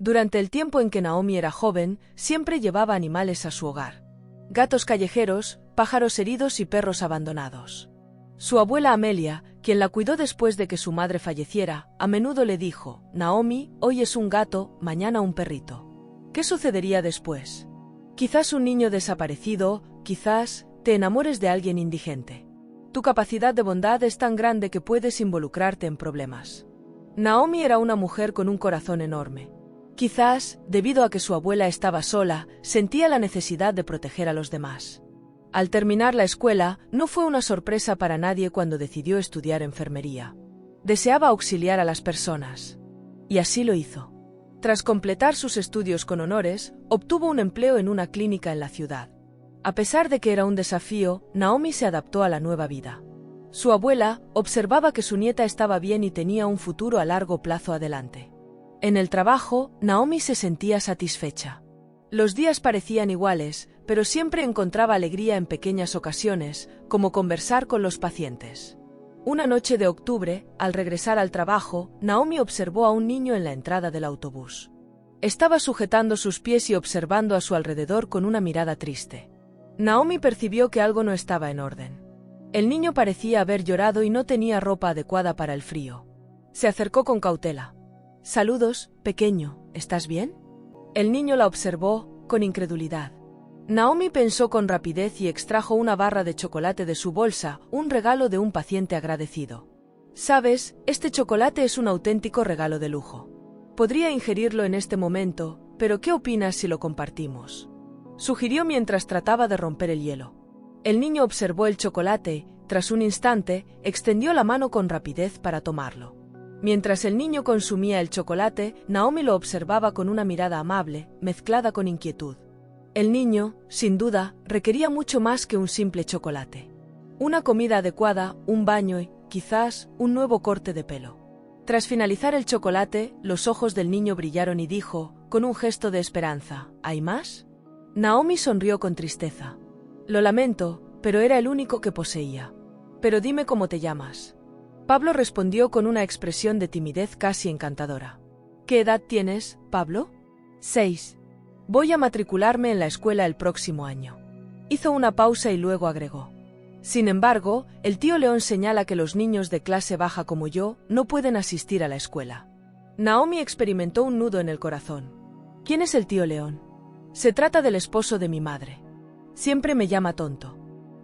Durante el tiempo en que Naomi era joven, siempre llevaba animales a su hogar. Gatos callejeros, pájaros heridos y perros abandonados. Su abuela Amelia, quien la cuidó después de que su madre falleciera, a menudo le dijo: Naomi, hoy es un gato, mañana un perrito. ¿Qué sucedería después? Quizás un niño desaparecido, quizás te enamores de alguien indigente. Tu capacidad de bondad es tan grande que puedes involucrarte en problemas. Naomi era una mujer con un corazón enorme. Quizás, debido a que su abuela estaba sola, sentía la necesidad de proteger a los demás. Al terminar la escuela, no fue una sorpresa para nadie cuando decidió estudiar enfermería. Deseaba auxiliar a las personas. Y así lo hizo. Tras completar sus estudios con honores, obtuvo un empleo en una clínica en la ciudad. A pesar de que era un desafío, Naomi se adaptó a la nueva vida. Su abuela observaba que su nieta estaba bien y tenía un futuro a largo plazo adelante. En el trabajo, Naomi se sentía satisfecha. Los días parecían iguales, pero siempre encontraba alegría en pequeñas ocasiones, como conversar con los pacientes. Una noche de octubre, al regresar al trabajo, Naomi observó a un niño en la entrada del autobús. Estaba sujetando sus pies y observando a su alrededor con una mirada triste. Naomi percibió que algo no estaba en orden. El niño parecía haber llorado y no tenía ropa adecuada para el frío. Se acercó con cautela. «Saludos, pequeño, ¿estás bien?» El niño la observó, con incredulidad. Naomi pensó con rapidez y extrajo una barra de chocolate de su bolsa, un regalo de un paciente agradecido. «Sabes, este chocolate es un auténtico regalo de lujo. Podría ingerirlo en este momento, pero ¿qué opinas si lo compartimos?», sugirió mientras trataba de romper el hielo. El niño observó el chocolate, tras un instante, extendió la mano con rapidez para tomarlo. Mientras el niño consumía el chocolate, Naomi lo observaba con una mirada amable, mezclada con inquietud. El niño, sin duda, requería mucho más que un simple chocolate. Una comida adecuada, un baño y, quizás, un nuevo corte de pelo. Tras finalizar el chocolate, los ojos del niño brillaron y dijo, con un gesto de esperanza: ¿hay más? Naomi sonrió con tristeza. «Lo lamento, pero era el único que poseía. Pero dime cómo te llamas». Pablo respondió con una expresión de timidez casi encantadora. «¿Qué edad tienes, Pablo?» 6. «Voy a matricularme en la escuela el próximo año». Hizo una pausa y luego agregó: «Sin embargo, el tío León señala que los niños de clase baja como yo no pueden asistir a la escuela». Naomi experimentó un nudo en el corazón. «¿Quién es el tío León?» «Se trata del esposo de mi madre. Siempre me llama tonto».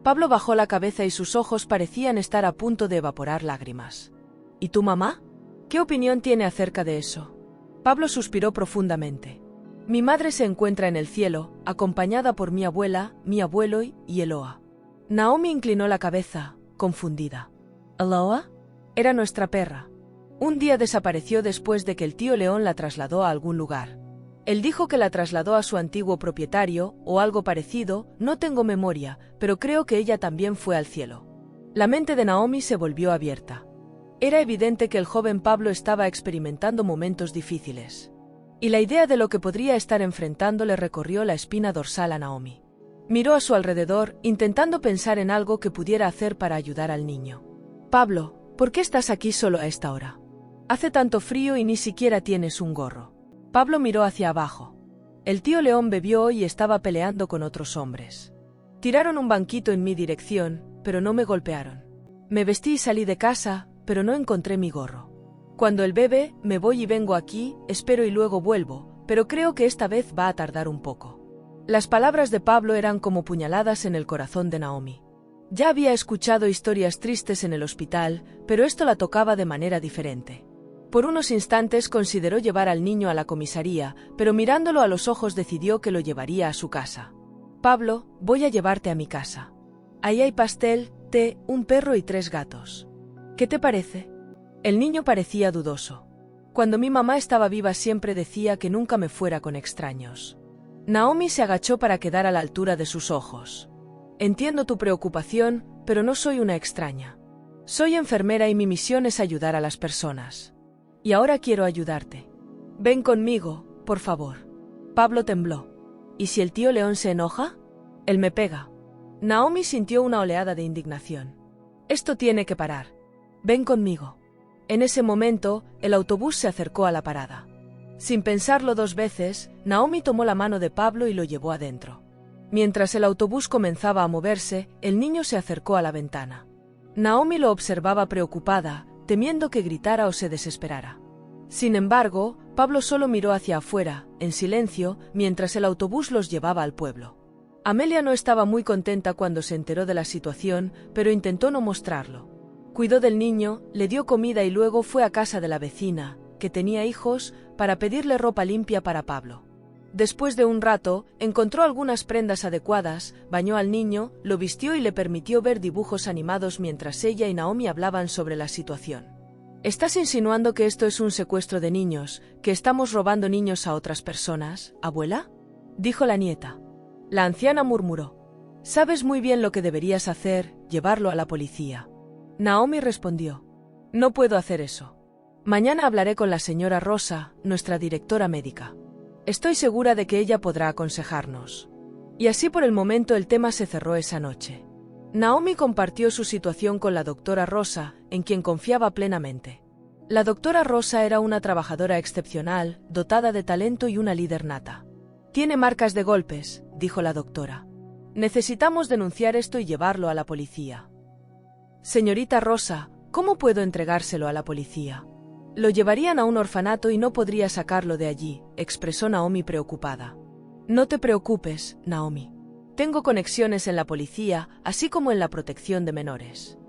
Pablo bajó la cabeza y sus ojos parecían estar a punto de evaporar lágrimas. «¿Y tu mamá? ¿Qué opinión tiene acerca de eso?» Pablo suspiró profundamente. «Mi madre se encuentra en el cielo, acompañada por mi abuela, mi abuelo y Eloa». Naomi inclinó la cabeza, confundida. «¿Eloa?» Era nuestra perra. Un día desapareció después de que el tío León la trasladó a algún lugar. Él dijo que la trasladó a su antiguo propietario, o algo parecido, no tengo memoria, pero creo que ella también fue al cielo. La mente de Naomi se volvió abierta. Era evidente que el joven Pablo estaba experimentando momentos difíciles. Y la idea de lo que podría estar enfrentando le recorrió la espina dorsal a Naomi. Miró a su alrededor, intentando pensar en algo que pudiera hacer para ayudar al niño. «Pablo, ¿por qué estás aquí solo a esta hora? Hace tanto frío y ni siquiera tienes un gorro». Pablo miró hacia abajo. El tío León bebió y estaba peleando con otros hombres. Tiraron un banquito en mi dirección, pero no me golpearon. Me vestí y salí de casa, pero no encontré mi gorro. Cuando él bebe, me voy y vengo aquí, espero y luego vuelvo, pero creo que esta vez va a tardar un poco. Las palabras de Pablo eran como puñaladas en el corazón de Naomi. Ya había escuchado historias tristes en el hospital, pero esto la tocaba de manera diferente. Por unos instantes consideró llevar al niño a la comisaría, pero mirándolo a los ojos decidió que lo llevaría a su casa. «Pablo, voy a llevarte a mi casa. Ahí hay pastel, té, un perro y 3 gatos. ¿Qué te parece?» El niño parecía dudoso. «Cuando mi mamá estaba viva siempre decía que nunca me fuera con extraños». Naomi se agachó para quedar a la altura de sus ojos. «Entiendo tu preocupación, pero no soy una extraña. Soy enfermera y mi misión es ayudar a las personas. Y ahora quiero ayudarte. Ven conmigo, por favor». Pablo tembló. «¿Y si el tío León se enoja? Él me pega». Naomi sintió una oleada de indignación. «Esto tiene que parar. Ven conmigo». En ese momento, el autobús se acercó a la parada. Sin pensarlo 2 veces, Naomi tomó la mano de Pablo y lo llevó adentro. Mientras el autobús comenzaba a moverse, el niño se acercó a la ventana. Naomi lo observaba preocupada, temiendo que gritara o se desesperara. Sin embargo, Pablo solo miró hacia afuera, en silencio, mientras el autobús los llevaba al pueblo. Amelia no estaba muy contenta cuando se enteró de la situación, pero intentó no mostrarlo. Cuidó del niño, le dio comida y luego fue a casa de la vecina, que tenía hijos, para pedirle ropa limpia para Pablo. Después de un rato, encontró algunas prendas adecuadas, bañó al niño, lo vistió y le permitió ver dibujos animados mientras ella y Naomi hablaban sobre la situación. ¿Estás insinuando que esto es un secuestro de niños, que estamos robando niños a otras personas, abuela?, dijo la nieta. La anciana murmuró. Sabes muy bien lo que deberías hacer, llevarlo a la policía. Naomi respondió. No puedo hacer eso. Mañana hablaré con la señora Rosa, nuestra directora médica. Estoy segura de que ella podrá aconsejarnos. Y así por el momento el tema se cerró esa noche. Naomi compartió su situación con la doctora Rosa, en quien confiaba plenamente. La doctora Rosa era una trabajadora excepcional, dotada de talento y una líder nata. Tiene marcas de golpes, dijo la doctora. Necesitamos denunciar esto y llevarlo a la policía. Señorita Rosa, ¿cómo puedo entregárselo a la policía? Lo llevarían a un orfanato y no podría sacarlo de allí, expresó Naomi preocupada. No te preocupes, Naomi. Tengo conexiones en la policía, así como en la protección de menores.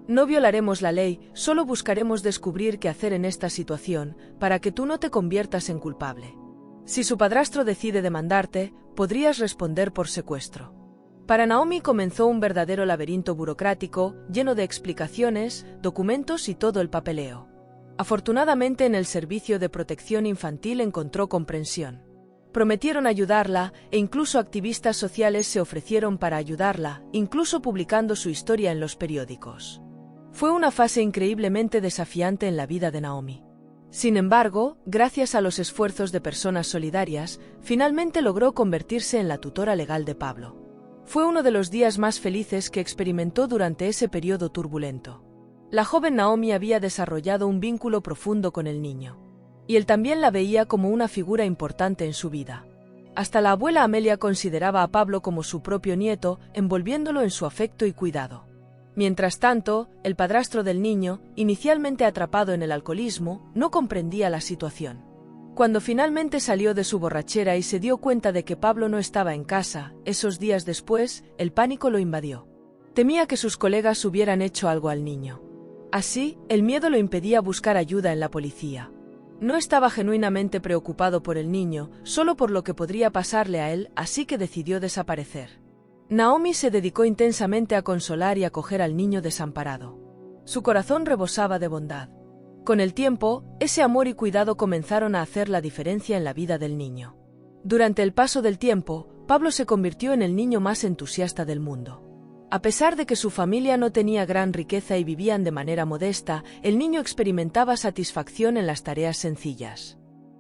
No violaremos la ley, solo buscaremos descubrir qué hacer en esta situación, para que tú no te conviertas en culpable. Si su padrastro decide demandarte, podrías responder por secuestro. Para Naomi comenzó un verdadero laberinto burocrático, lleno de explicaciones, documentos y todo el papeleo. Afortunadamente en el Servicio de Protección Infantil encontró comprensión. Prometieron ayudarla, e incluso activistas sociales se ofrecieron para ayudarla, incluso publicando su historia en los periódicos. Fue una fase increíblemente desafiante en la vida de Naomi. Sin embargo, gracias a los esfuerzos de personas solidarias, finalmente logró convertirse en la tutora legal de Pablo. Fue uno de los días más felices que experimentó durante ese periodo turbulento. La joven Naomi había desarrollado un vínculo profundo con el niño. Y él también la veía como una figura importante en su vida. Hasta la abuela Amelia consideraba a Pablo como su propio nieto, envolviéndolo en su afecto y cuidado. Mientras tanto, el padrastro del niño, inicialmente atrapado en el alcoholismo, no comprendía la situación. Cuando finalmente salió de su borrachera y se dio cuenta de que Pablo no estaba en casa, esos días después, el pánico lo invadió. Temía que sus colegas hubieran hecho algo al niño. Así, el miedo lo impedía buscar ayuda en la policía. No estaba genuinamente preocupado por el niño, solo por lo que podría pasarle a él, así que decidió desaparecer. Naomi se dedicó intensamente a consolar y acoger al niño desamparado. Su corazón rebosaba de bondad. Con el tiempo, ese amor y cuidado comenzaron a hacer la diferencia en la vida del niño. Durante el paso del tiempo, Pablo se convirtió en el niño más entusiasta del mundo. A pesar de que su familia no tenía gran riqueza y vivían de manera modesta, el niño experimentaba satisfacción en las tareas sencillas.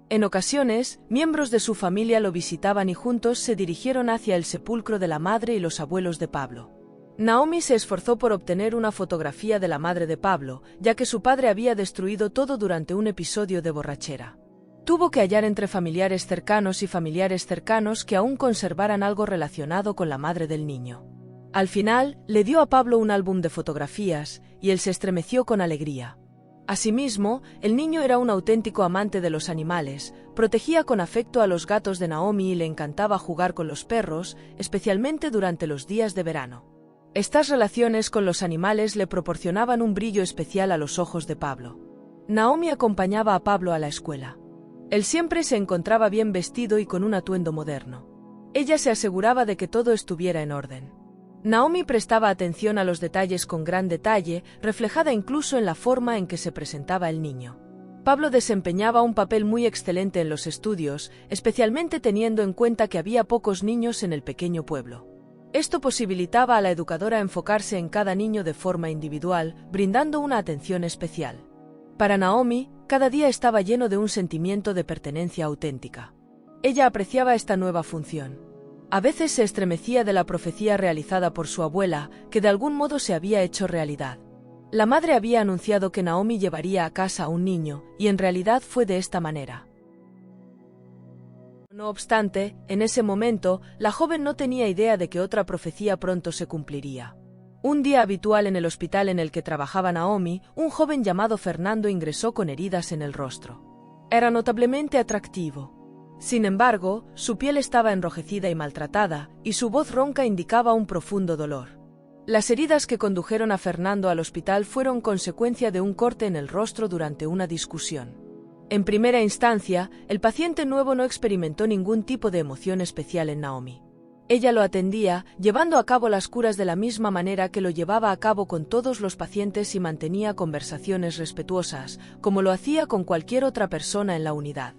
En ocasiones, miembros de su familia lo visitaban y juntos se dirigieron hacia el sepulcro de la madre y los abuelos de Pablo. Naomi se esforzó por obtener una fotografía de la madre de Pablo, ya que su padre había destruido todo durante un episodio de borrachera. Tuvo que hallar entre familiares cercanos y familiares cercanos que aún conservaran algo relacionado con la madre del niño. Al final, le dio a Pablo un álbum de fotografías, y él se estremeció con alegría. Asimismo, el niño era un auténtico amante de los animales, protegía con afecto a los gatos de Naomi y le encantaba jugar con los perros, especialmente durante los días de verano. Estas relaciones con los animales le proporcionaban un brillo especial a los ojos de Pablo. Naomi acompañaba a Pablo a la escuela. Él siempre se encontraba bien vestido y con un atuendo moderno. Ella se aseguraba de que todo estuviera en orden. Naomi prestaba atención a los detalles con gran detalle, reflejada incluso en la forma en que se presentaba el niño. Pablo desempeñaba un papel muy excelente en los estudios, especialmente teniendo en cuenta que había pocos niños en el pequeño pueblo. Esto posibilitaba a la educadora enfocarse en cada niño de forma individual, brindando una atención especial. Para Naomi, cada día estaba lleno de un sentimiento de pertenencia auténtica. Ella apreciaba esta nueva función. A veces se estremecía de la profecía realizada por su abuela, que de algún modo se había hecho realidad. La madre había anunciado que Naomi llevaría a casa a un niño, y en realidad fue de esta manera. No obstante, en ese momento, la joven no tenía idea de que otra profecía pronto se cumpliría. Un día habitual en el hospital en el que trabajaba Naomi, un joven llamado Fernando ingresó con heridas en el rostro. Era notablemente atractivo. Sin embargo, su piel estaba enrojecida y maltratada, y su voz ronca indicaba un profundo dolor. Las heridas que condujeron a Fernando al hospital fueron consecuencia de un corte en el rostro durante una discusión. En primera instancia, el paciente nuevo no experimentó ningún tipo de emoción especial en Naomi. Ella lo atendía, llevando a cabo las curas de la misma manera que lo llevaba a cabo con todos los pacientes y mantenía conversaciones respetuosas, como lo hacía con cualquier otra persona en la unidad.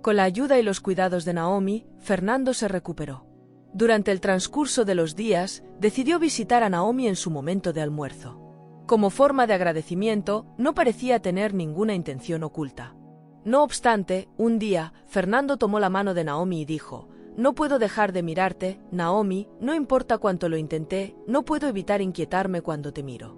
Con la ayuda y los cuidados de Naomi, Fernando se recuperó. Durante el transcurso de los días, decidió visitar a Naomi en su momento de almuerzo. Como forma de agradecimiento, no parecía tener ninguna intención oculta. No obstante, un día, Fernando tomó la mano de Naomi y dijo: «No puedo dejar de mirarte, Naomi, no importa cuánto lo intenté, no puedo evitar inquietarme cuando te miro.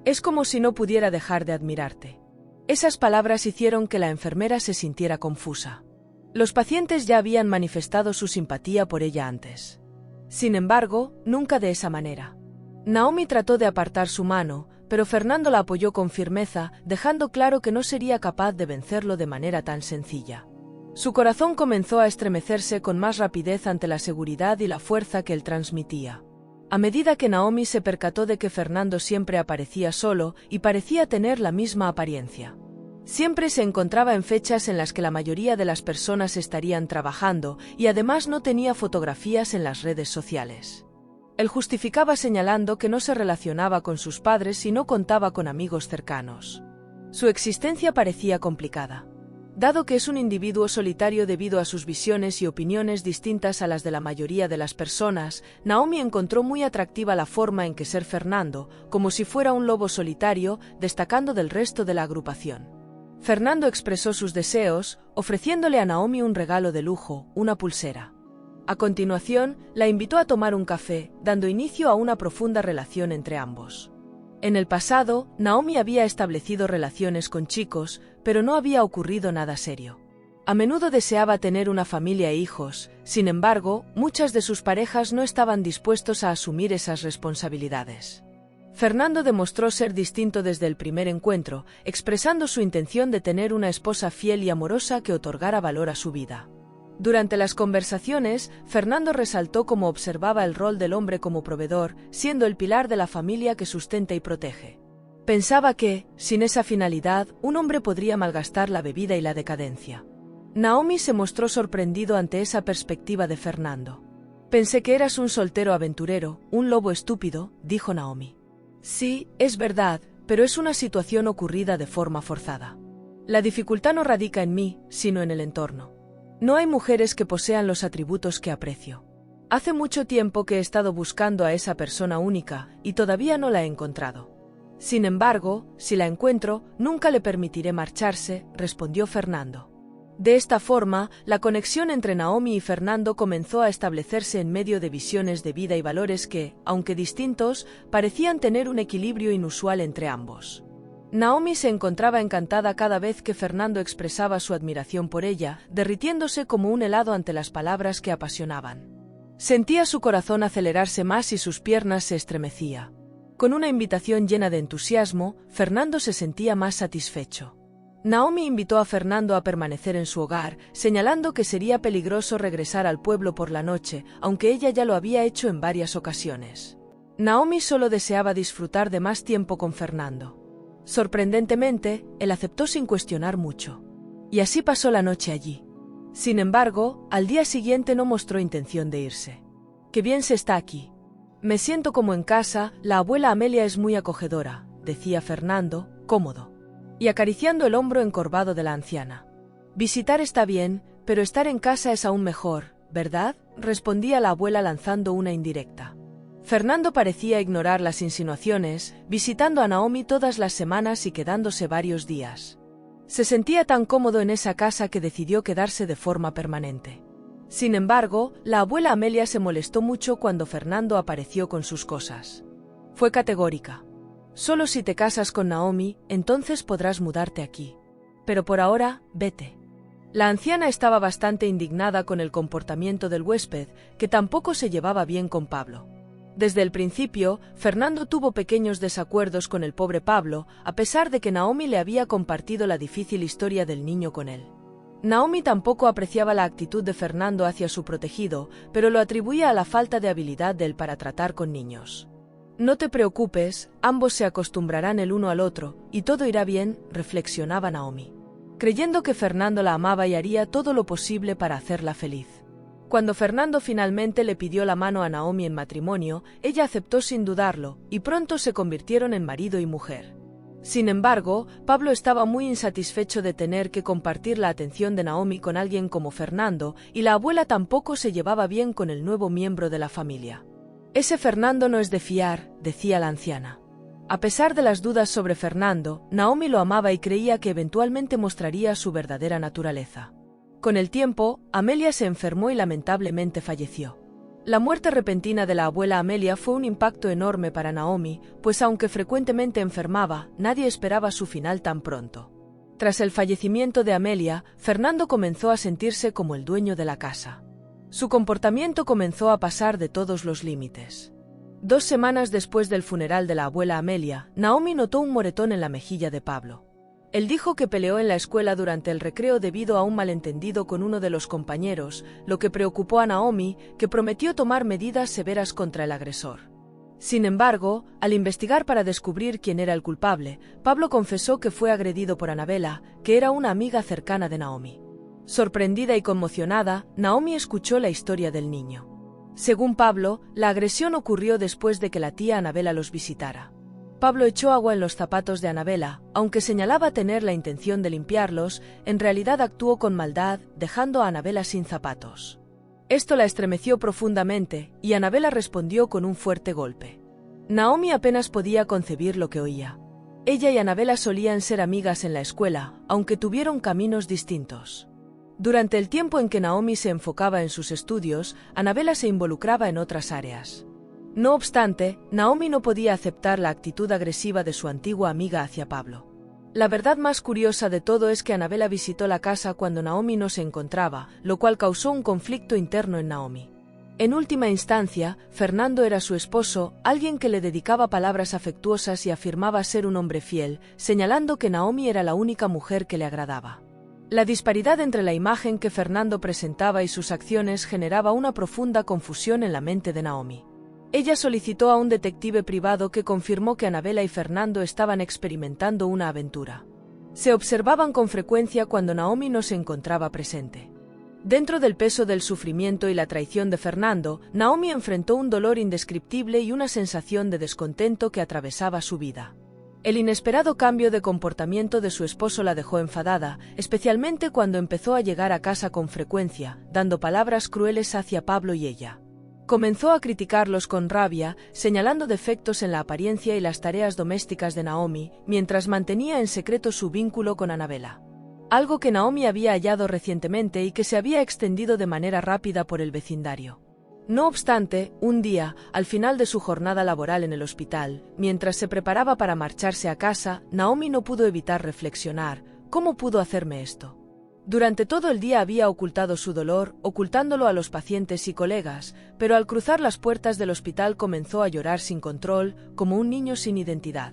Es como si no pudiera dejar de admirarte». Esas palabras hicieron que la enfermera se sintiera confusa. Los pacientes ya habían manifestado su simpatía por ella antes. Sin embargo, nunca de esa manera. Naomi trató de apartar su mano, pero Fernando la apoyó con firmeza, dejando claro que no sería capaz de vencerlo de manera tan sencilla. Su corazón comenzó a estremecerse con más rapidez ante la seguridad y la fuerza que él transmitía. A medida que Naomi se percató de que Fernando siempre aparecía solo y parecía tener la misma apariencia. Siempre se encontraba en fechas en las que la mayoría de las personas estarían trabajando y además no tenía fotografías en las redes sociales. Él justificaba señalando que no se relacionaba con sus padres y no contaba con amigos cercanos. Su existencia parecía complicada. Dado que es un individuo solitario debido a sus visiones y opiniones distintas a las de la mayoría de las personas, Naomi encontró muy atractiva la forma en que ser Fernando, como si fuera un lobo solitario, destacando del resto de la agrupación. Fernando expresó sus deseos, ofreciéndole a Naomi un regalo de lujo, una pulsera. A continuación, la invitó a tomar un café, dando inicio a una profunda relación entre ambos. En el pasado, Naomi había establecido relaciones con chicos, pero no había ocurrido nada serio. A menudo deseaba tener una familia e hijos, sin embargo, muchas de sus parejas no estaban dispuestos a asumir esas responsabilidades. Fernando demostró ser distinto desde el primer encuentro, expresando su intención de tener una esposa fiel y amorosa que otorgara valor a su vida. Durante las conversaciones, Fernando resaltó cómo observaba el rol del hombre como proveedor, siendo el pilar de la familia que sustenta y protege. Pensaba que, sin esa finalidad, un hombre podría malgastar la bebida y la decadencia. Naomi se mostró sorprendido ante esa perspectiva de Fernando. «Pensé que eras un soltero aventurero, un lobo estúpido», dijo Naomi. «Sí, es verdad, pero es una situación ocurrida de forma forzada. La dificultad no radica en mí, sino en el entorno. No hay mujeres que posean los atributos que aprecio. Hace mucho tiempo que he estado buscando a esa persona única, y todavía no la he encontrado. Sin embargo, si la encuentro, nunca le permitiré marcharse», respondió Fernando. De esta forma, la conexión entre Naomi y Fernando comenzó a establecerse en medio de visiones de vida y valores que, aunque distintos, parecían tener un equilibrio inusual entre ambos. Naomi se encontraba encantada cada vez que Fernando expresaba su admiración por ella, derritiéndose como un helado ante las palabras que apasionaban. Sentía su corazón acelerarse más y sus piernas se estremecía. Con una invitación llena de entusiasmo, Fernando se sentía más satisfecho. Naomi invitó a Fernando a permanecer en su hogar, señalando que sería peligroso regresar al pueblo por la noche, aunque ella ya lo había hecho en varias ocasiones. Naomi solo deseaba disfrutar de más tiempo con Fernando. Sorprendentemente, él aceptó sin cuestionar mucho. Y así pasó la noche allí. Sin embargo, al día siguiente no mostró intención de irse. «Qué bien se está aquí. Me siento como en casa, la abuela Amelia es muy acogedora», decía Fernando, cómodo, y acariciando el hombro encorvado de la anciana. «Visitar está bien, pero estar en casa es aún mejor, ¿verdad?», respondía la abuela lanzando una indirecta. Fernando parecía ignorar las insinuaciones, visitando a Naomi todas las semanas y quedándose varios días. Se sentía tan cómodo en esa casa que decidió quedarse de forma permanente. Sin embargo, la abuela Amelia se molestó mucho cuando Fernando apareció con sus cosas. Fue categórica. «Solo si te casas con Naomi, entonces podrás mudarte aquí. Pero por ahora, vete». La anciana estaba bastante indignada con el comportamiento del huésped, que tampoco se llevaba bien con Pablo. Desde el principio, Fernando tuvo pequeños desacuerdos con el pobre Pablo, a pesar de que Naomi le había compartido la difícil historia del niño con él. Naomi tampoco apreciaba la actitud de Fernando hacia su protegido, pero lo atribuía a la falta de habilidad de él para tratar con niños. No te preocupes, ambos se acostumbrarán el uno al otro, y todo irá bien, reflexionaba Naomi, creyendo que Fernando la amaba y haría todo lo posible para hacerla feliz. Cuando Fernando finalmente le pidió la mano a Naomi en matrimonio, ella aceptó sin dudarlo, y pronto se convirtieron en marido y mujer. Sin embargo, Pablo estaba muy insatisfecho de tener que compartir la atención de Naomi con alguien como Fernando, y la abuela tampoco se llevaba bien con el nuevo miembro de la familia. Ese Fernando no es de fiar, decía la anciana. A pesar de las dudas sobre Fernando, Naomi lo amaba y creía que eventualmente mostraría su verdadera naturaleza. Con el tiempo, Amelia se enfermó y lamentablemente falleció. La muerte repentina de la abuela Amelia fue un impacto enorme para Naomi, pues aunque frecuentemente enfermaba, nadie esperaba su final tan pronto. Tras el fallecimiento de Amelia, Fernando comenzó a sentirse como el dueño de la casa. Su comportamiento comenzó a pasar de todos los límites. 2 semanas después del funeral de la abuela Amelia, Naomi notó un moretón en la mejilla de Pablo. Él dijo que peleó en la escuela durante el recreo debido a un malentendido con uno de los compañeros, lo que preocupó a Naomi, que prometió tomar medidas severas contra el agresor. Sin embargo, al investigar para descubrir quién era el culpable, Pablo confesó que fue agredido por Anabela, que era una amiga cercana de Naomi. Sorprendida y conmocionada, Naomi escuchó la historia del niño. Según Pablo, la agresión ocurrió después de que la tía Anabela los visitara. Pablo echó agua en los zapatos de Anabela, aunque señalaba tener la intención de limpiarlos, en realidad actuó con maldad, dejando a Anabela sin zapatos. Esto la estremeció profundamente, y Anabela respondió con un fuerte golpe. Naomi apenas podía concebir lo que oía. Ella y Anabela solían ser amigas en la escuela, aunque tuvieron caminos distintos. Durante el tiempo en que Naomi se enfocaba en sus estudios, Anabela se involucraba en otras áreas. No obstante, Naomi no podía aceptar la actitud agresiva de su antigua amiga hacia Pablo. La verdad más curiosa de todo es que Anabela visitó la casa cuando Naomi no se encontraba, lo cual causó un conflicto interno en Naomi. En última instancia, Fernando era su esposo, alguien que le dedicaba palabras afectuosas y afirmaba ser un hombre fiel, señalando que Naomi era la única mujer que le agradaba. La disparidad entre la imagen que Fernando presentaba y sus acciones generaba una profunda confusión en la mente de Naomi. Ella solicitó a un detective privado que confirmó que Anabela y Fernando estaban experimentando una aventura. Se observaban con frecuencia cuando Naomi no se encontraba presente. Dentro del peso del sufrimiento y la traición de Fernando, Naomi enfrentó un dolor indescriptible y una sensación de descontento que atravesaba su vida. El inesperado cambio de comportamiento de su esposo la dejó enfadada, especialmente cuando empezó a llegar a casa con frecuencia, dando palabras crueles hacia Pablo y ella. Comenzó a criticarlos con rabia, señalando defectos en la apariencia y las tareas domésticas de Naomi, mientras mantenía en secreto su vínculo con Anabela. Algo que Naomi había hallado recientemente y que se había extendido de manera rápida por el vecindario. No obstante, un día, al final de su jornada laboral en el hospital, mientras se preparaba para marcharse a casa, Naomi no pudo evitar reflexionar: ¿cómo pudo hacerme esto? Durante todo el día había ocultado su dolor, ocultándolo a los pacientes y colegas, pero al cruzar las puertas del hospital comenzó a llorar sin control, como un niño sin identidad.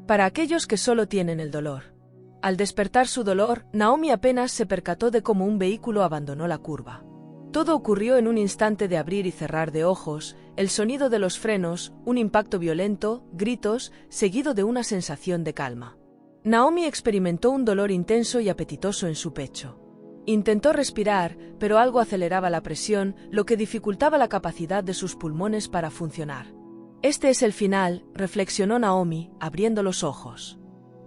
Para aquellos que solo tienen el dolor. Al despertar su dolor, Naomi apenas se percató de cómo un vehículo abandonó la curva. Todo ocurrió en un instante de abrir y cerrar de ojos, el sonido de los frenos, un impacto violento, gritos, seguido de una sensación de calma. Naomi experimentó un dolor intenso y apetitoso en su pecho. Intentó respirar, pero algo aceleraba la presión, lo que dificultaba la capacidad de sus pulmones para funcionar. Este es el final, reflexionó Naomi, abriendo los ojos.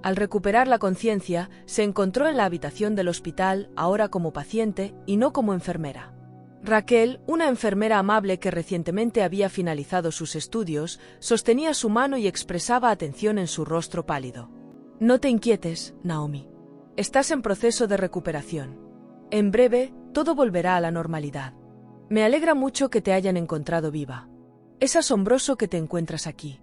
Al recuperar la conciencia, se encontró en la habitación del hospital, ahora como paciente, y no como enfermera. Raquel, una enfermera amable que recientemente había finalizado sus estudios, sostenía su mano y expresaba atención en su rostro pálido. No te inquietes, Naomi. Estás en proceso de recuperación. En breve, todo volverá a la normalidad. Me alegra mucho que te hayan encontrado viva. Es asombroso que te encuentras aquí.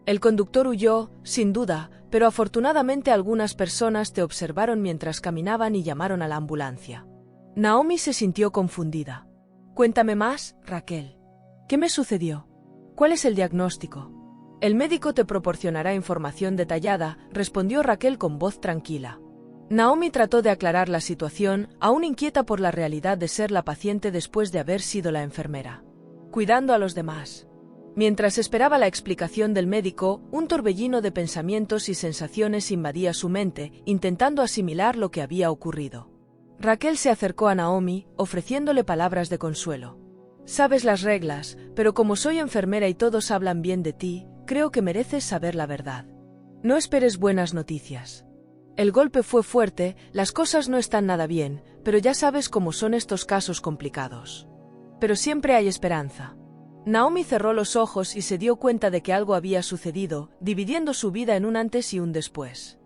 El conductor huyó, sin duda, pero afortunadamente algunas personas te observaron mientras caminaban y llamaron a la ambulancia. Naomi se sintió confundida. Cuéntame más, Raquel. ¿Qué me sucedió? ¿Cuál es el diagnóstico? El médico te proporcionará información detallada, respondió Raquel con voz tranquila. Naomi trató de aclarar la situación, aún inquieta por la realidad de ser la paciente después de haber sido la enfermera. Cuidando a los demás. Mientras esperaba la explicación del médico, un torbellino de pensamientos y sensaciones invadía su mente, intentando asimilar lo que había ocurrido. Raquel se acercó a Naomi, ofreciéndole palabras de consuelo. Sabes las reglas, pero como soy enfermera y todos hablan bien de ti, creo que mereces saber la verdad. No esperes buenas noticias. El golpe fue fuerte, las cosas no están nada bien, pero ya sabes cómo son estos casos complicados. Pero siempre hay esperanza. Naomi cerró los ojos y se dio cuenta de que algo había sucedido, dividiendo su vida en un antes y un después.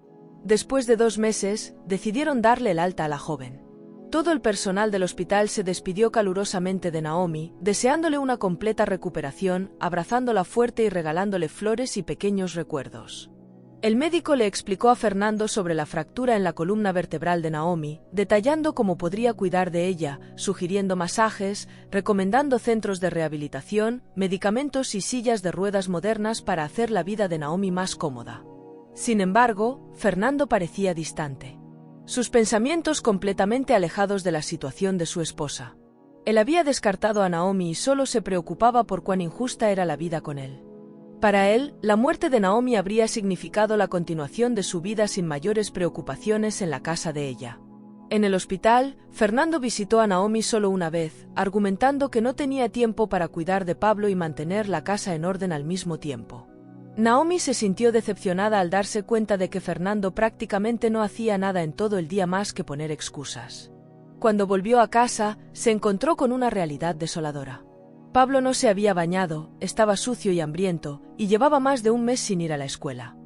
Después de 2 meses, decidieron darle el alta a la joven. Todo el personal del hospital se despidió calurosamente de Naomi, deseándole una completa recuperación, abrazándola fuerte y regalándole flores y pequeños recuerdos. El médico le explicó a Fernando sobre la fractura en la columna vertebral de Naomi, detallando cómo podría cuidar de ella, sugiriendo masajes, recomendando centros de rehabilitación, medicamentos y sillas de ruedas modernas para hacer la vida de Naomi más cómoda. Sin embargo, Fernando parecía distante. Sus pensamientos completamente alejados de la situación de su esposa. Él había descartado a Naomi y solo se preocupaba por cuán injusta era la vida con él. Para él, la muerte de Naomi habría significado la continuación de su vida sin mayores preocupaciones en la casa de ella. En el hospital, Fernando visitó a Naomi solo una vez, argumentando que no tenía tiempo para cuidar de Pablo y mantener la casa en orden al mismo tiempo. Naomi se sintió decepcionada al darse cuenta de que Fernando prácticamente no hacía nada en todo el día más que poner excusas. Cuando volvió a casa, se encontró con una realidad desoladora. Pablo no se había bañado, estaba sucio y hambriento, y llevaba más de un mes sin ir a la escuela.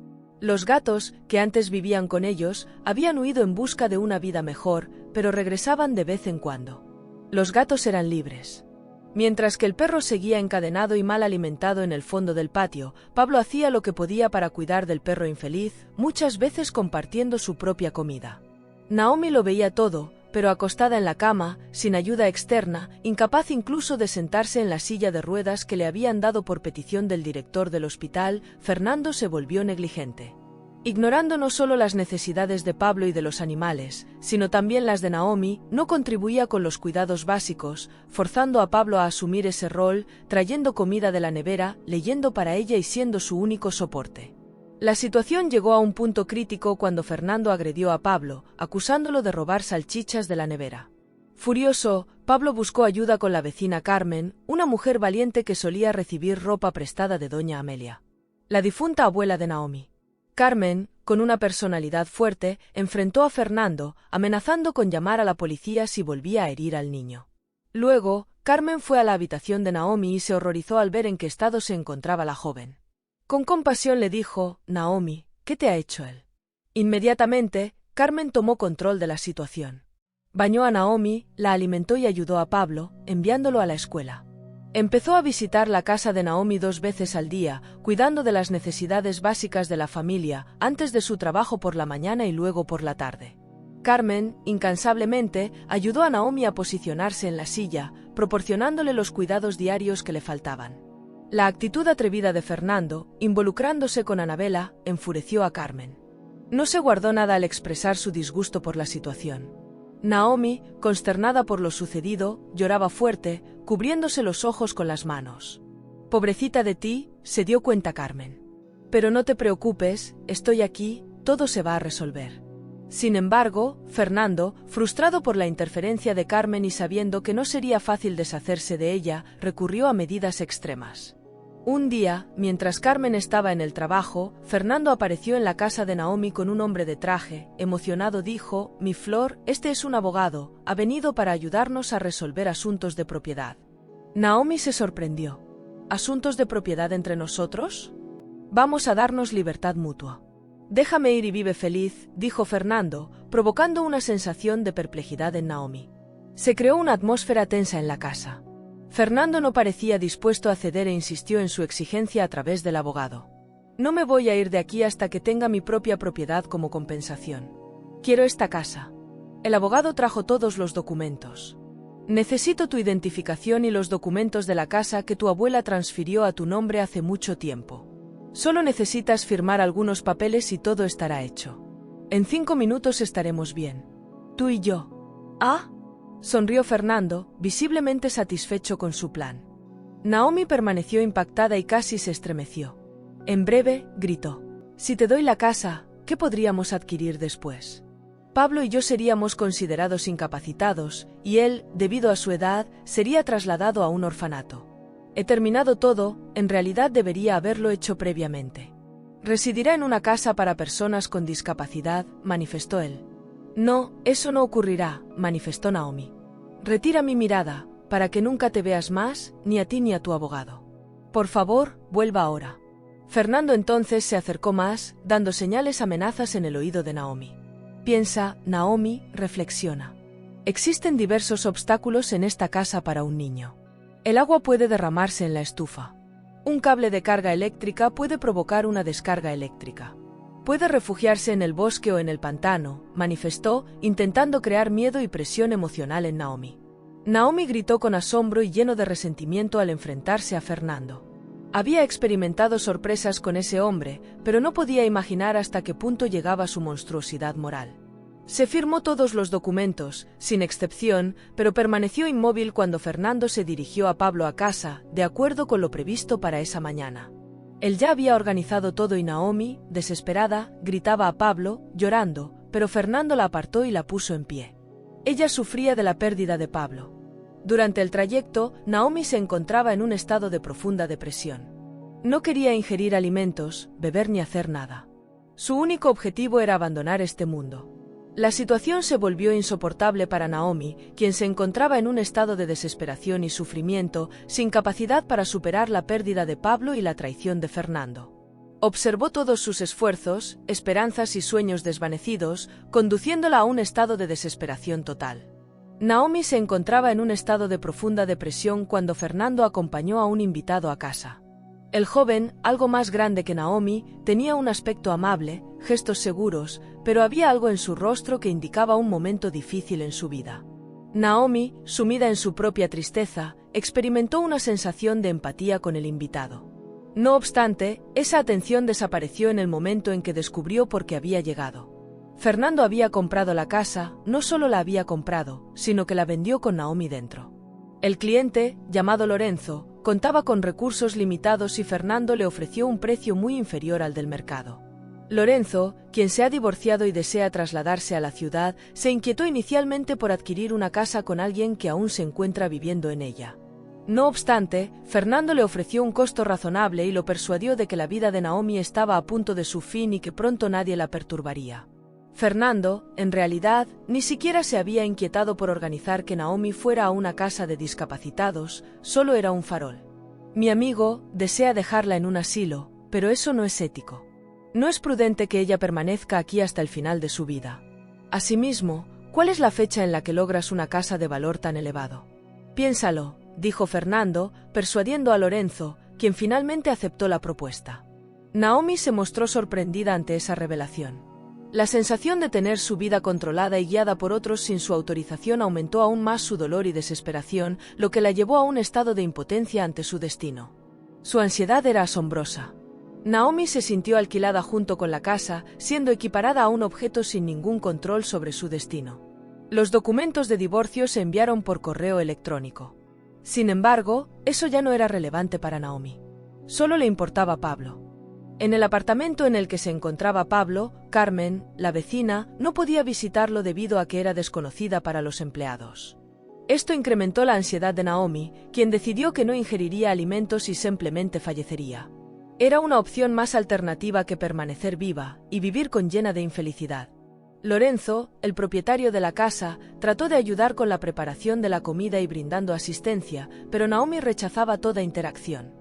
Los gatos, que antes vivían con ellos, habían huido en busca de una vida mejor, pero regresaban de vez en cuando. Los gatos eran libres. Mientras que el perro seguía encadenado y mal alimentado en el fondo del patio, Pablo hacía lo que podía para cuidar del perro infeliz, muchas veces compartiendo su propia comida. Naomi lo veía todo, pero acostada en la cama, sin ayuda externa, incapaz incluso de sentarse en la silla de ruedas que le habían dado por petición del director del hospital, Fernando se volvió negligente. Ignorando no solo las necesidades de Pablo y de los animales, sino también las de Naomi, no contribuía con los cuidados básicos, forzando a Pablo a asumir ese rol, trayendo comida de la nevera, leyendo para ella y siendo su único soporte. La situación llegó a un punto crítico cuando Fernando agredió a Pablo, acusándolo de robar salchichas de la nevera. Furioso, Pablo buscó ayuda con la vecina Carmen, una mujer valiente que solía recibir ropa prestada de doña Amelia, la difunta abuela de Naomi. Carmen, con una personalidad fuerte, enfrentó a Fernando, amenazando con llamar a la policía si volvía a herir al niño. Luego, Carmen fue a la habitación de Naomi y se horrorizó al ver en qué estado se encontraba la joven. Con compasión le dijo: «Naomi, ¿qué te ha hecho él?». Inmediatamente, Carmen tomó control de la situación. Bañó a Naomi, la alimentó y ayudó a Pablo, enviándolo a la escuela. Empezó a visitar la casa de Naomi 2 veces al día, cuidando de las necesidades básicas de la familia, antes de su trabajo por la mañana y luego por la tarde. Carmen, incansablemente, ayudó a Naomi a posicionarse en la silla, proporcionándole los cuidados diarios que le faltaban. La actitud atrevida de Fernando, involucrándose con Anabela, enfureció a Carmen. No se guardó nada al expresar su disgusto por la situación. Naomi, consternada por lo sucedido, lloraba fuerte, cubriéndose los ojos con las manos. «Pobrecita de ti», se dio cuenta Carmen. «Pero no te preocupes, estoy aquí, todo se va a resolver». Sin embargo, Fernando, frustrado por la interferencia de Carmen y sabiendo que no sería fácil deshacerse de ella, recurrió a medidas extremas. Un día, mientras Carmen estaba en el trabajo, Fernando apareció en la casa de Naomi con un hombre de traje. Emocionado dijo: «Mi Flor, este es un abogado, ha venido para ayudarnos a resolver asuntos de propiedad». Naomi se sorprendió. «¿Asuntos de propiedad entre nosotros? Vamos a darnos libertad mutua». «Déjame ir y vive feliz», dijo Fernando, provocando una sensación de perplejidad en Naomi. Se creó una atmósfera tensa en la casa. Fernando no parecía dispuesto a ceder e insistió en su exigencia a través del abogado. «No me voy a ir de aquí hasta que tenga mi propia propiedad como compensación. Quiero esta casa». El abogado trajo todos los documentos. Necesito tu identificación y los documentos de la casa que tu abuela transfirió a tu nombre hace mucho tiempo. Solo necesitas firmar algunos papeles y todo estará hecho. En 5 minutos estaremos bien. Tú y yo. ¿Ah? Sonrió Fernando, visiblemente satisfecho con su plan. Naomi permaneció impactada y casi se estremeció. En breve, gritó. Si te doy la casa, ¿qué podríamos adquirir después? Pablo y yo seríamos considerados incapacitados, y él, debido a su edad, sería trasladado a un orfanato. He terminado todo, en realidad debería haberlo hecho previamente. Residirá en una casa para personas con discapacidad, manifestó él. No, eso no ocurrirá, manifestó Naomi. Retira mi mirada, para que nunca te veas más, ni a ti ni a tu abogado. Por favor, vuelva ahora. Fernando entonces se acercó más, dando señales amenazas en el oído de Naomi. Piensa, Naomi, reflexiona. Existen diversos obstáculos en esta casa para un niño. El agua puede derramarse en la estufa. Un cable de carga eléctrica puede provocar una descarga eléctrica. Puede refugiarse en el bosque o en el pantano, manifestó, intentando crear miedo y presión emocional en Naomi. Naomi gritó con asombro y lleno de resentimiento al enfrentarse a Fernando. Había experimentado sorpresas con ese hombre, pero no podía imaginar hasta qué punto llegaba su monstruosidad moral. Se firmó todos los documentos, sin excepción, pero permaneció inmóvil cuando Fernando se dirigió a Pablo a casa, de acuerdo con lo previsto para esa mañana. Él ya había organizado todo y Naomi, desesperada, gritaba a Pablo, llorando, pero Fernando la apartó y la puso en pie. Ella sufría de la pérdida de Pablo. Durante el trayecto, Naomi se encontraba en un estado de profunda depresión. No quería ingerir alimentos, beber ni hacer nada. Su único objetivo era abandonar este mundo. La situación se volvió insoportable para Naomi, quien se encontraba en un estado de desesperación y sufrimiento, sin capacidad para superar la pérdida de Pablo y la traición de Fernando. Observó todos sus esfuerzos, esperanzas y sueños desvanecidos, conduciéndola a un estado de desesperación total. Naomi se encontraba en un estado de profunda depresión cuando Fernando acompañó a un invitado a casa. El joven, algo más grande que Naomi, tenía un aspecto amable, gestos seguros, pero había algo en su rostro que indicaba un momento difícil en su vida. Naomi, sumida en su propia tristeza, experimentó una sensación de empatía con el invitado. No obstante, esa atención desapareció en el momento en que descubrió por qué había llegado. Fernando había comprado la casa, no solo la había comprado, sino que la vendió con Naomi dentro. El cliente, llamado Lorenzo, contaba con recursos limitados y Fernando le ofreció un precio muy inferior al del mercado. Lorenzo, quien se ha divorciado y desea trasladarse a la ciudad, se inquietó inicialmente por adquirir una casa con alguien que aún se encuentra viviendo en ella. No obstante, Fernando le ofreció un costo razonable y lo persuadió de que la vida de Naomi estaba a punto de su fin y que pronto nadie la perturbaría. Fernando, en realidad, ni siquiera se había inquietado por organizar que Naomi fuera a una casa de discapacitados, solo era un farol. Mi amigo desea dejarla en un asilo, pero eso no es ético. No es prudente que ella permanezca aquí hasta el final de su vida. Asimismo, ¿cuál es la fecha en la que logras una casa de valor tan elevado? Piénsalo, dijo Fernando, persuadiendo a Lorenzo, quien finalmente aceptó la propuesta. Naomi se mostró sorprendida ante esa revelación. La sensación de tener su vida controlada y guiada por otros sin su autorización aumentó aún más su dolor y desesperación, lo que la llevó a un estado de impotencia ante su destino. Su ansiedad era asombrosa. Naomi se sintió alquilada junto con la casa, siendo equiparada a un objeto sin ningún control sobre su destino. Los documentos de divorcio se enviaron por correo electrónico. Sin embargo, eso ya no era relevante para Naomi. Solo le importaba Pablo. En el apartamento en el que se encontraba Pablo, Carmen, la vecina, no podía visitarlo debido a que era desconocida para los empleados. Esto incrementó la ansiedad de Naomi, quien decidió que no ingeriría alimentos y simplemente fallecería. Era una opción más alternativa que permanecer viva y vivir con llena de infelicidad. Lorenzo, el propietario de la casa, trató de ayudar con la preparación de la comida y brindando asistencia, pero Naomi rechazaba toda interacción.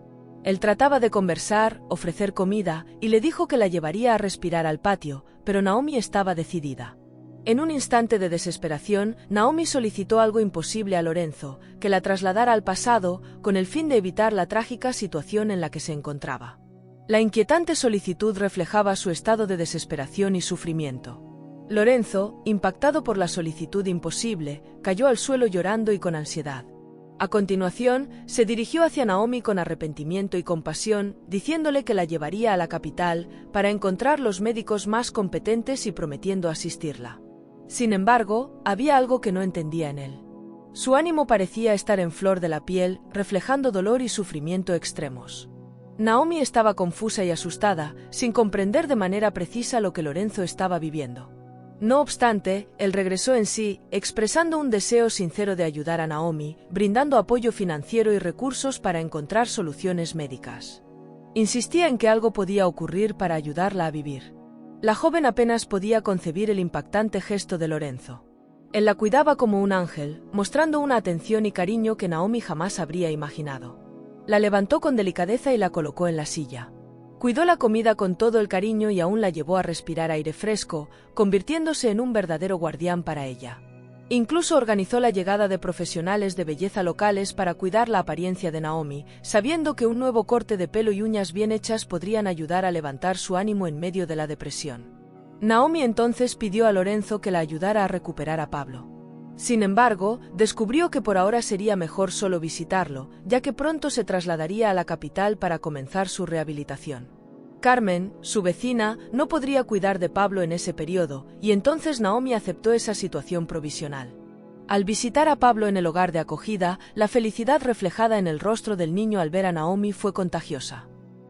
Él trataba de conversar, ofrecer comida, y le dijo que la llevaría a respirar al patio, pero Naomi estaba decidida. En un instante de desesperación, Naomi solicitó algo imposible a Lorenzo, que la trasladara al pasado, con el fin de evitar la trágica situación en la que se encontraba. La inquietante solicitud reflejaba su estado de desesperación y sufrimiento. Lorenzo, impactado por la solicitud imposible, cayó al suelo llorando y con ansiedad. A continuación, se dirigió hacia Naomi con arrepentimiento y compasión, diciéndole que la llevaría a la capital para encontrar los médicos más competentes y prometiendo asistirla. Sin embargo, había algo que no entendía en él. Su ánimo parecía estar en flor de la piel, reflejando dolor y sufrimiento extremos. Naomi estaba confusa y asustada, sin comprender de manera precisa lo que Lorenzo estaba viviendo. No obstante, él regresó en sí, expresando un deseo sincero de ayudar a Naomi, brindando apoyo financiero y recursos para encontrar soluciones médicas. Insistía en que algo podía ocurrir para ayudarla a vivir. La joven apenas podía concebir el impactante gesto de Lorenzo. Él la cuidaba como un ángel, mostrando una atención y cariño que Naomi jamás habría imaginado. La levantó con delicadeza y la colocó en la silla. Cuidó la comida con todo el cariño y aún la llevó a respirar aire fresco, convirtiéndose en un verdadero guardián para ella. Incluso organizó la llegada de profesionales de belleza locales para cuidar la apariencia de Naomi, sabiendo que un nuevo corte de pelo y uñas bien hechas podrían ayudar a levantar su ánimo en medio de la depresión. Naomi entonces pidió a Lorenzo que la ayudara a recuperar a Pablo. Sin embargo, descubrió que por ahora sería mejor solo visitarlo, ya que pronto se trasladaría a la capital para comenzar su rehabilitación. Carmen, su vecina, no podría cuidar de Pablo en ese periodo, y entonces Naomi aceptó esa situación provisional. Al visitar a Pablo en el hogar de acogida, la felicidad reflejada en el rostro del niño al ver a Naomi fue contagiosa.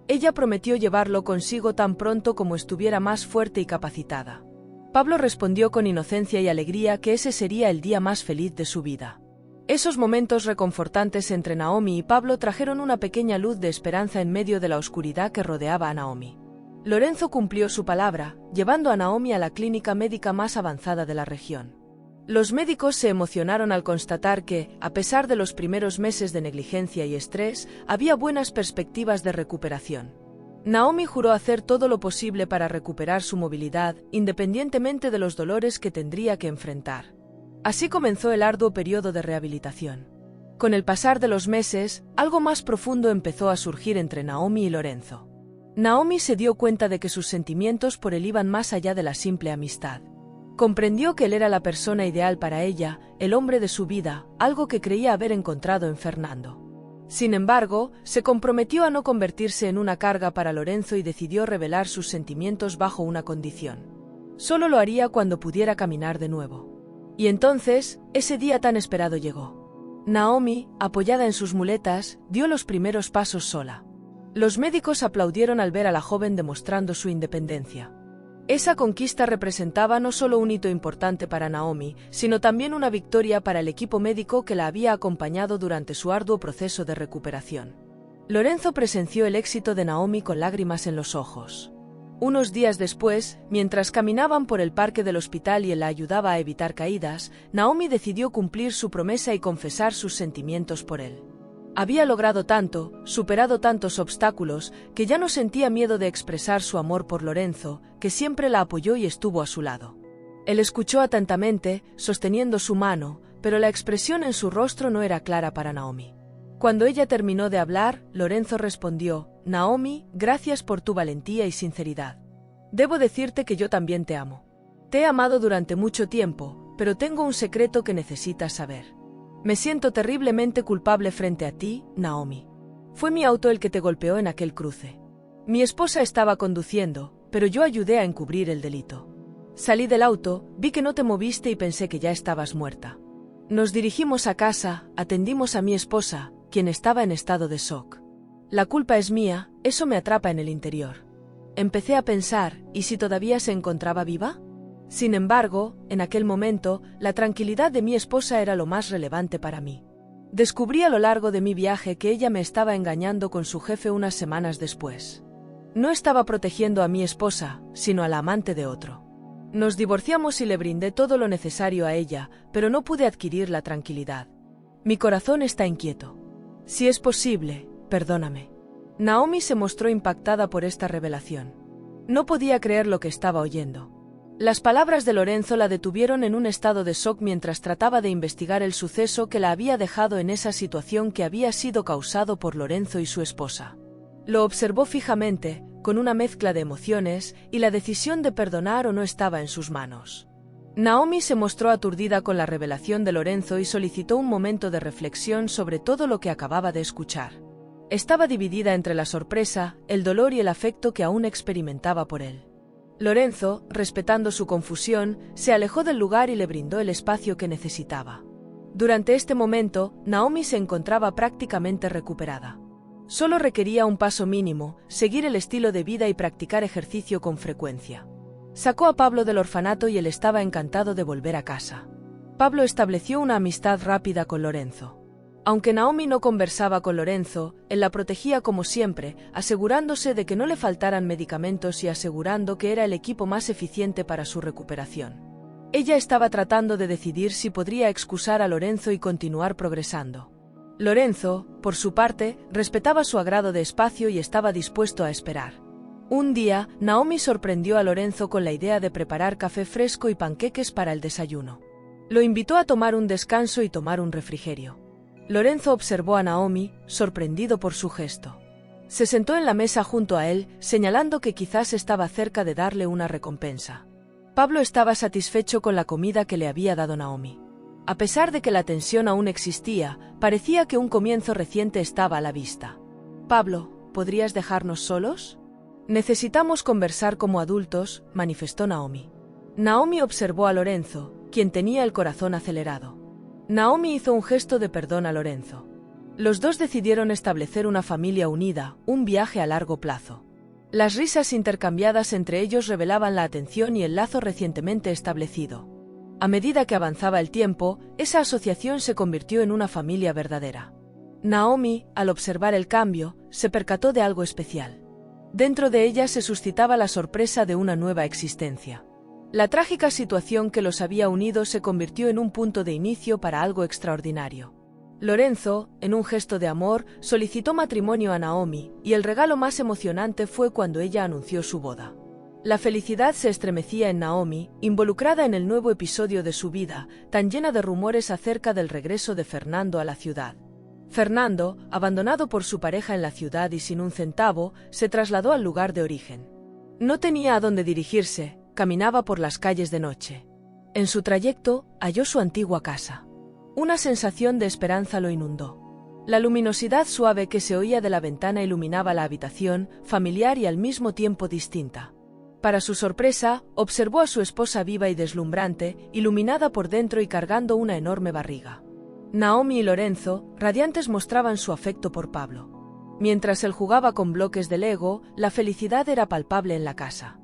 Ella prometió llevarlo consigo tan pronto como estuviera más fuerte y capacitada. Pablo respondió con inocencia y alegría que ese sería el día más feliz de su vida. Esos momentos reconfortantes entre Naomi y Pablo trajeron una pequeña luz de esperanza en medio de la oscuridad que rodeaba a Naomi. Lorenzo cumplió su palabra, llevando a Naomi a la clínica médica más avanzada de la región. Los médicos se emocionaron al constatar que, a pesar de los primeros meses de negligencia y estrés, había buenas perspectivas de recuperación. Naomi juró hacer todo lo posible para recuperar su movilidad, independientemente de los dolores que tendría que enfrentar. Así comenzó el arduo periodo de rehabilitación. Con el pasar de los meses, algo más profundo empezó a surgir entre Naomi y Lorenzo. Naomi se dio cuenta de que sus sentimientos por él iban más allá de la simple amistad. Comprendió que él era la persona ideal para ella, el hombre de su vida, algo que creía haber encontrado en Fernando. Sin embargo, se comprometió a no convertirse en una carga para Lorenzo y decidió revelar sus sentimientos bajo una condición. Solo lo haría cuando pudiera caminar de nuevo. Y entonces, ese día tan esperado llegó. Naomi, apoyada en sus muletas, dio los primeros pasos sola. Los médicos aplaudieron al ver a la joven demostrando su independencia. Esa conquista representaba no solo un hito importante para Naomi, sino también una victoria para el equipo médico que la había acompañado durante su arduo proceso de recuperación. Lorenzo presenció el éxito de Naomi con lágrimas en los ojos. Unos días después, mientras caminaban por el parque del hospital y él la ayudaba a evitar caídas, Naomi decidió cumplir su promesa y confesar sus sentimientos por él. Había logrado tanto, superado tantos obstáculos, que ya no sentía miedo de expresar su amor por Lorenzo, que siempre la apoyó y estuvo a su lado. Él escuchó atentamente, sosteniendo su mano, pero la expresión en su rostro no era clara para Naomi. Cuando ella terminó de hablar, Lorenzo respondió: «Naomi, gracias por tu valentía y sinceridad. Debo decirte que yo también te amo. Te he amado durante mucho tiempo, pero tengo un secreto que necesitas saber. Me siento terriblemente culpable frente a ti, Naomi. Fue mi auto el que te golpeó en aquel cruce. Mi esposa estaba conduciendo, pero yo ayudé a encubrir el delito. Salí del auto, vi que no te moviste y pensé que ya estabas muerta. Nos dirigimos a casa, atendimos a mi esposa, quien estaba en estado de shock. La culpa es mía, eso me atrapa en el interior. Empecé a pensar, ¿y si todavía se encontraba viva? Sin embargo, en aquel momento, la tranquilidad de mi esposa era lo más relevante para mí. Descubrí a lo largo de mi viaje que ella me estaba engañando con su jefe unas semanas después. No estaba protegiendo a mi esposa, sino a la amante de otro. Nos divorciamos y le brindé todo lo necesario a ella, pero no pude adquirir la tranquilidad. Mi corazón está inquieto. Si es posible, perdóname». Naomi se mostró impactada por esta revelación. No podía creer lo que estaba oyendo. Las palabras de Lorenzo la detuvieron en un estado de shock mientras trataba de investigar el suceso que la había dejado en esa situación que había sido causado por Lorenzo y su esposa. Lo observó fijamente, con una mezcla de emociones, y la decisión de perdonar o no estaba en sus manos. Naomi se mostró aturdida con la revelación de Lorenzo y solicitó un momento de reflexión sobre todo lo que acababa de escuchar. Estaba dividida entre la sorpresa, el dolor y el afecto que aún experimentaba por él. Lorenzo, respetando su confusión, se alejó del lugar y le brindó el espacio que necesitaba. Durante este momento, Naomi se encontraba prácticamente recuperada. Solo requería un paso mínimo, seguir el estilo de vida y practicar ejercicio con frecuencia. Sacó a Pablo del orfanato y él estaba encantado de volver a casa. Pablo estableció una amistad rápida con Lorenzo. Aunque Naomi no conversaba con Lorenzo, él la protegía como siempre, asegurándose de que no le faltaran medicamentos y asegurando que era el equipo más eficiente para su recuperación. Ella estaba tratando de decidir si podría excusar a Lorenzo y continuar progresando. Lorenzo, por su parte, respetaba su agrado de espacio y estaba dispuesto a esperar. Un día, Naomi sorprendió a Lorenzo con la idea de preparar café fresco y panqueques para el desayuno. Lo invitó a tomar un descanso y tomar un refrigerio. Lorenzo observó a Naomi, sorprendido por su gesto. Se sentó en la mesa junto a él, señalando que quizás estaba cerca de darle una recompensa. Pablo estaba satisfecho con la comida que le había dado Naomi. A pesar de que la tensión aún existía, parecía que un comienzo reciente estaba a la vista. «Pablo, ¿podrías dejarnos solos? Necesitamos conversar como adultos», manifestó Naomi. Naomi observó a Lorenzo, quien tenía el corazón acelerado. Naomi hizo un gesto de perdón a Lorenzo. Los dos decidieron establecer una familia unida, un viaje a largo plazo. Las risas intercambiadas entre ellos revelaban la atención y el lazo recientemente establecido. A medida que avanzaba el tiempo, esa asociación se convirtió en una familia verdadera. Naomi, al observar el cambio, se percató de algo especial. Dentro de ella se suscitaba la sorpresa de una nueva existencia. La trágica situación que los había unido se convirtió en un punto de inicio para algo extraordinario. Lorenzo, en un gesto de amor, solicitó matrimonio a Naomi, y el regalo más emocionante fue cuando ella anunció su boda. La felicidad se estremecía en Naomi, involucrada en el nuevo episodio de su vida, tan llena de rumores acerca del regreso de Fernando a la ciudad. Fernando, abandonado por su pareja en la ciudad y sin un centavo, se trasladó al lugar de origen. No tenía a dónde dirigirse, caminaba por las calles de noche. En su trayecto, halló su antigua casa. Una sensación de esperanza lo inundó. La luminosidad suave que se oía de la ventana iluminaba la habitación, familiar y al mismo tiempo distinta. Para su sorpresa, observó a su esposa viva y deslumbrante, iluminada por dentro y cargando una enorme barriga. Naomi y Lorenzo, radiantes, mostraban su afecto por Pablo. Mientras él jugaba con bloques de Lego, la felicidad era palpable en la casa.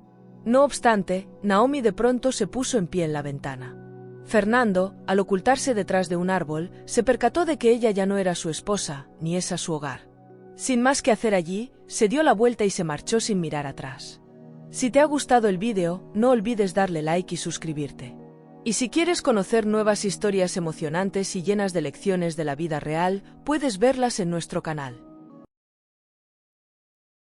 No obstante, Naomi de pronto se puso en pie en la ventana. Fernando, al ocultarse detrás de un árbol, se percató de que ella ya no era su esposa, ni esa su hogar. Sin más que hacer allí, se dio la vuelta y se marchó sin mirar atrás. Si te ha gustado el vídeo, no olvides darle like y suscribirte. Y si quieres conocer nuevas historias emocionantes y llenas de lecciones de la vida real, puedes verlas en nuestro canal.